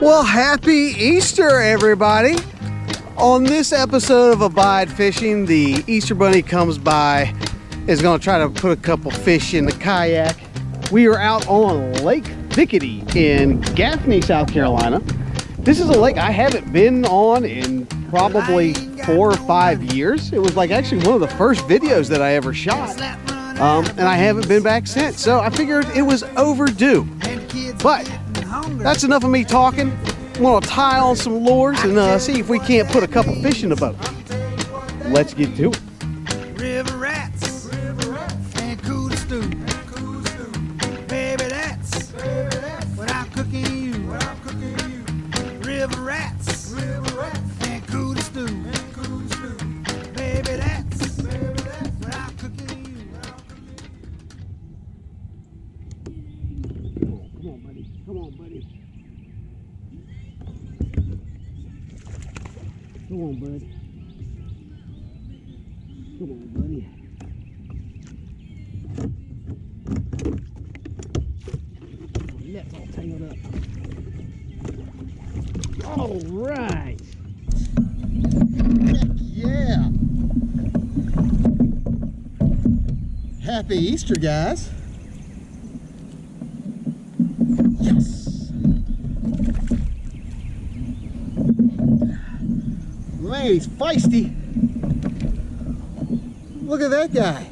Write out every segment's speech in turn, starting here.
Well, happy Easter, everybody. On this episode of Abide Fishing, the Easter Bunny comes by, is going to try to put a couple fish in the kayak. We are out on Lake Thicketty in Gaffney, South Carolina. This is a lake I haven't been on in probably 4 or 5 years. It was like actually one of the first videos that I ever shot. And I haven't been back since. So I figured it was overdue. But that's enough of me talking. I'm gonna tie on some lures and see if we can't put a couple fish in the boat. Let's get to it. River rats, and cool the stew. Baby, that's what I'm cooking you. River rats, and cool the stew. Baby, that's what I'm cooking you. Come on, buddy. Come on, buddy. Come on, bud. Come on, buddy. Net's all tangled up. All right. Heck yeah. Happy Easter, guys. Yes. Man, he's feisty. Look at that guy.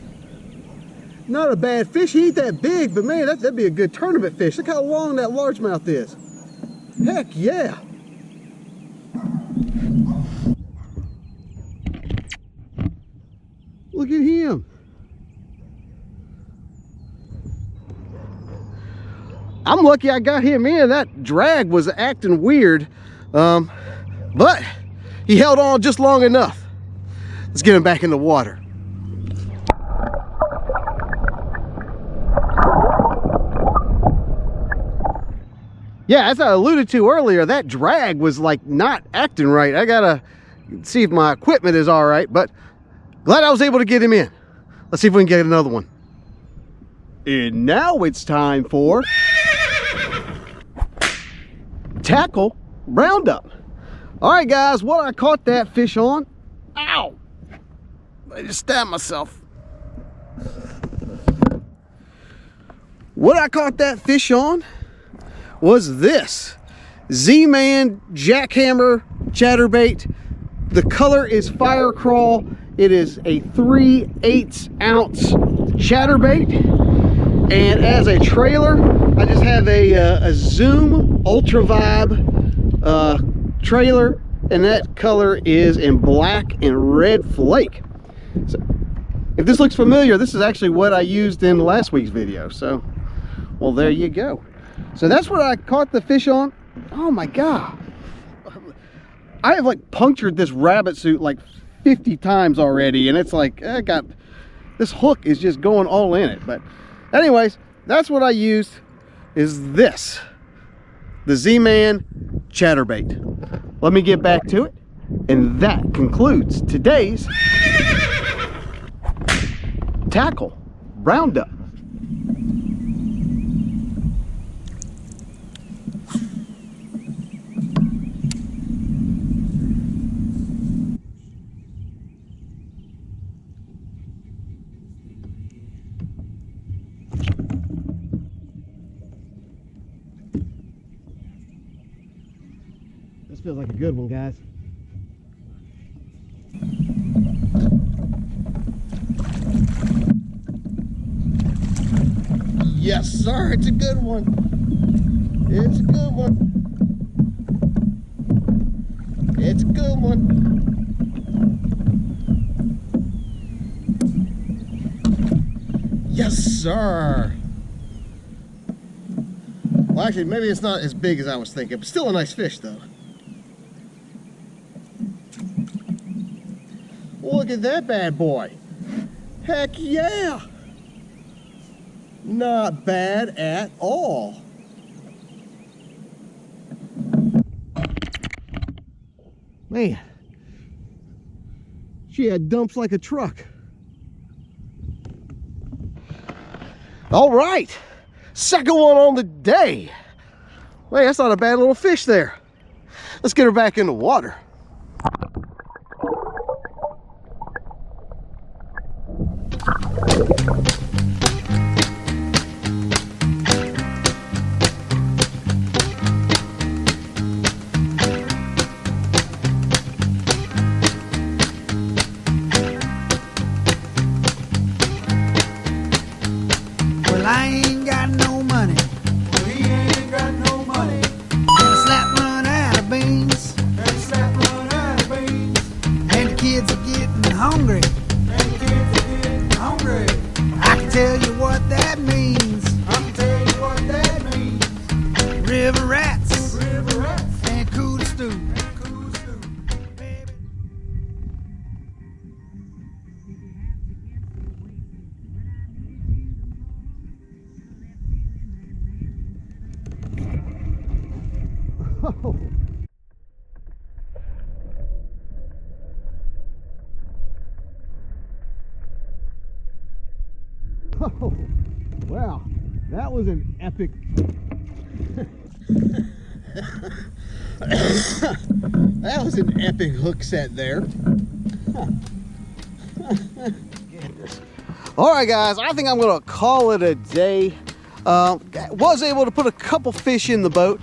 Not a bad fish. He ain't that big, but man, that'd be a good tournament fish. Look how long that largemouth is. Heck yeah. Look at him. I'm lucky I got him in. That drag was acting weird, but he held on just long enough. Let's get him back in the water. Yeah, as I alluded to earlier, that drag was like not acting right. I gotta see if my equipment is all right, but glad I was able to get him in. Let's see if we can get another one. And now it's time for tackle roundup. All right, guys, what I caught that fish on. Ow! I just stabbed myself. What I caught that fish on was this Z-Man Jackhammer Chatterbait. The color is Fire Crawl. It is a 3/8 ounce chatterbait. And as a trailer, I just have a Zoom Ultravibe trailer, and that color is in black and red flake. So if this looks familiar, this is actually what I used in last week's video. So, well, there you go. So that's what I caught the fish on. Oh my God. I have like punctured this rabbit suit like 50 times already, and it's like, I got, this hook is just going all in it. But anyways, that's what I used, is this, the Z-Man Chatterbait. Let me get back to it, and that concludes today's tackle roundup. This feels like a good one, guys. Yes, sir. It's a good one. It's a good one. It's a good one. Yes, sir. Well, actually, maybe it's not as big as I was thinking, but still a nice fish, though. Look at that bad boy. Heck yeah. Not bad at all. Man, she had dumps like a truck. All right, second one on the day. Wait, that's not a bad little fish there. Let's get her back in the water. Well, I ain't got no money. Well, he ain't got no money. And a slap run out of beans. And a slap run out of beans. And the kids are getting hungry. And the kids are getting hungry. I can tell you what that means. I can tell you what that means. River rats. River rats. And cool stew. And cool stew. Baby. Oh, wow, that was an epic. That was an epic hook set there. Goodness. All right, guys, I think I'm gonna call it a day. Was able to put a couple fish in the boat.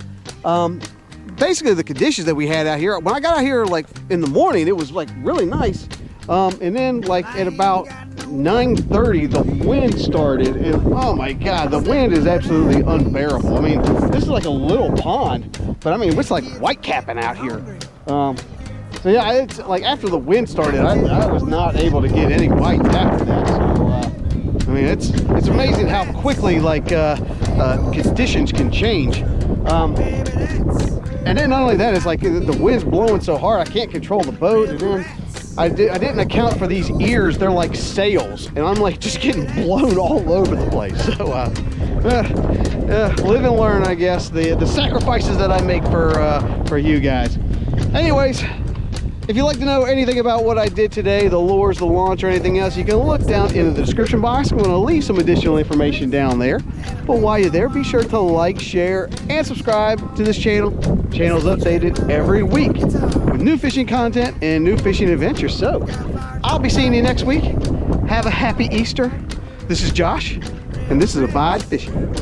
Basically, the conditions that we had out here, when I got out here like in the morning, it was like really nice. And then like at about 9:30, the wind started, and oh my God, the wind is absolutely unbearable. I mean, this is like a little pond, but I mean, it's like white capping out here. So yeah, it's like after the wind started, I was not able to get any white after that. So I mean, it's amazing how quickly like conditions can change. And then not only that, it's like the wind's blowing so hard, I can't control the boat, and then I didn't account for these ears. They're like sails, and I'm like just getting blown all over the place. So live and learn, I guess, the sacrifices that I make for you guys. Anyways, if you'd like to know anything about what I did today, the lures, the launch, or anything else, you can look down in the description box. I'm going to leave some additional information down there. But while you're there, be sure to like, share, and subscribe to this channel. The channel's updated every week with new fishing content and new fishing adventures. So I'll be seeing you next week. Have a happy Easter. This is Josh, and this is Abide Fishing.